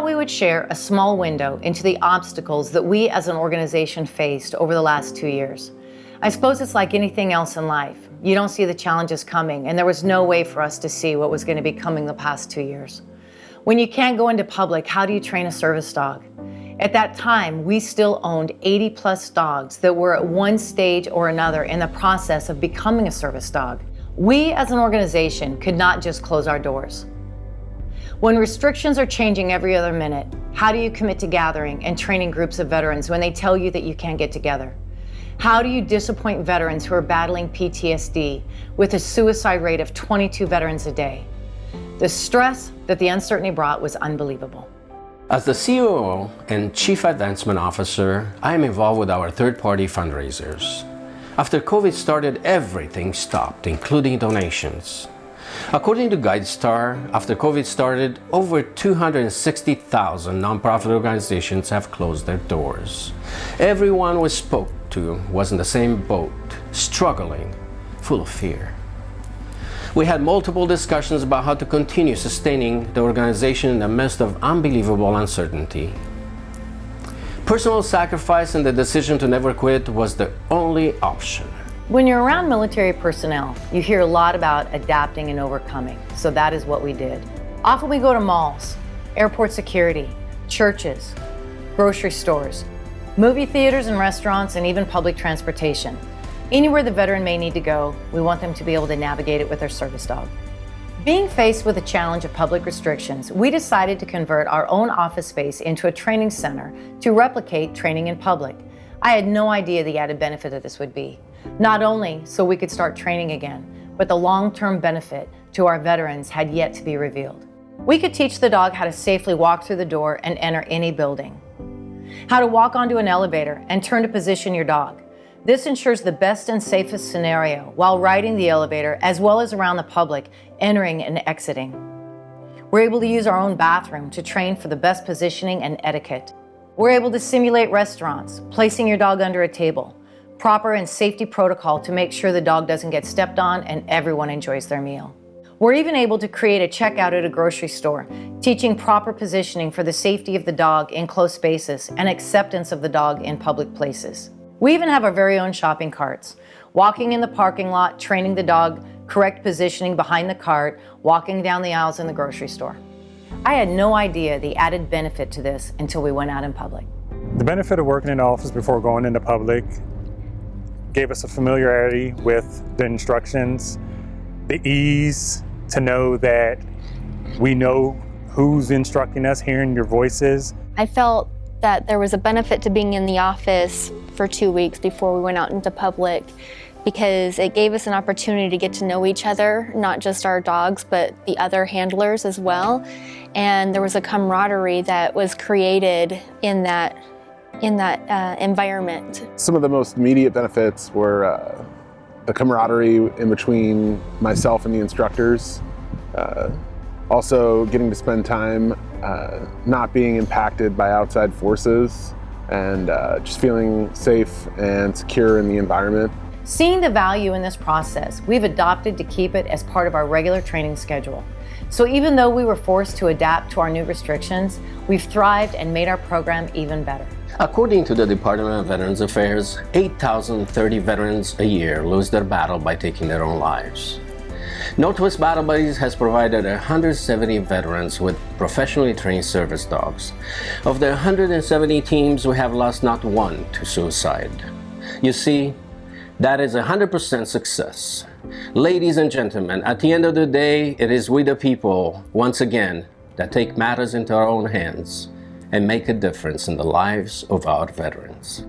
we would share a small window into the obstacles that we as an organization faced over the last 2 years. I suppose it's like anything else in life. You don't see the challenges coming, and there was no way for us to see what was going to be coming the past 2 years. When you can't go into public, how do you train a service dog? At that time, we still owned 80 plus dogs that were at one stage or another in the process of becoming a service dog. We as an organization could not just close our doors. When restrictions are changing every other minute, how do you commit to gathering and training groups of veterans when they tell you that you can't get together? How do you disappoint veterans who are battling PTSD with a suicide rate of 22 veterans a day? The stress that the uncertainty brought was unbelievable. As the COO and Chief Advancement Officer, I am involved with our third-party fundraisers. After COVID started, everything stopped, including donations. According to GuideStar, after COVID started, over 260,000 nonprofit organizations have closed their doors. Everyone we spoke to was in the same boat, struggling, full of fear. We had multiple discussions about how to continue sustaining the organization in the midst of unbelievable uncertainty. Personal sacrifice and the decision to never quit was the only option. When you're around military personnel, you hear a lot about adapting and overcoming, so that is what we did. Often we go to malls, airport security, churches, grocery stores, movie theaters and restaurants, and even public transportation. Anywhere the veteran may need to go, we want them to be able to navigate it with their service dog. Being faced with the challenge of public restrictions, we decided to convert our own office space into a training center to replicate training in public. I had no idea the added benefit that this would be. Not only so we could start training again, but the long-term benefit to our veterans had yet to be revealed. We could teach the dog how to safely walk through the door and enter any building, how to walk onto an elevator and turn to position your dog. This ensures the best and safest scenario while riding the elevator as well as around the public, entering and exiting. We're able to use our own bathroom to train for the best positioning and etiquette. We're able to simulate restaurants, placing your dog under a table, proper and safety protocol to make sure the dog doesn't get stepped on and everyone enjoys their meal. We're even able to create a checkout at a grocery store, teaching proper positioning for the safety of the dog in closed spaces and acceptance of the dog in public places. We even have our very own shopping carts, walking in the parking lot, training the dog, correct positioning behind the cart, walking down the aisles in the grocery store. I had no idea the added benefit to this until we went out in public. The benefit of working in the office before going into public gave us a familiarity with the instructions, the ease to know that we know who's instructing us, hearing your voices. I felt that there was a benefit to being in the office for 2 weeks before we went out into public, because it gave us an opportunity to get to know each other, not just our dogs, but the other handlers as well. And there was a camaraderie that was created in that environment. Some of the most immediate benefits were the camaraderie in between myself and the instructors. Also getting to spend time not being impacted by outside forces and just feeling safe and secure in the environment. Seeing the value in this process, we've adopted to keep it as part of our regular training schedule. So even though we were forced to adapt to our new restrictions, we've thrived and made our program even better. According to the Department of Veterans Affairs, 8,030 veterans a year lose their battle by taking their own lives. Northwest Battle Buddies has provided 170 veterans with professionally trained service dogs. Of the 170 teams, we have lost not one to suicide. You see, that is 100% success. Ladies and gentlemen, at the end of the day, it is we the people, once again, that take matters into our own hands and make a difference in the lives of our veterans.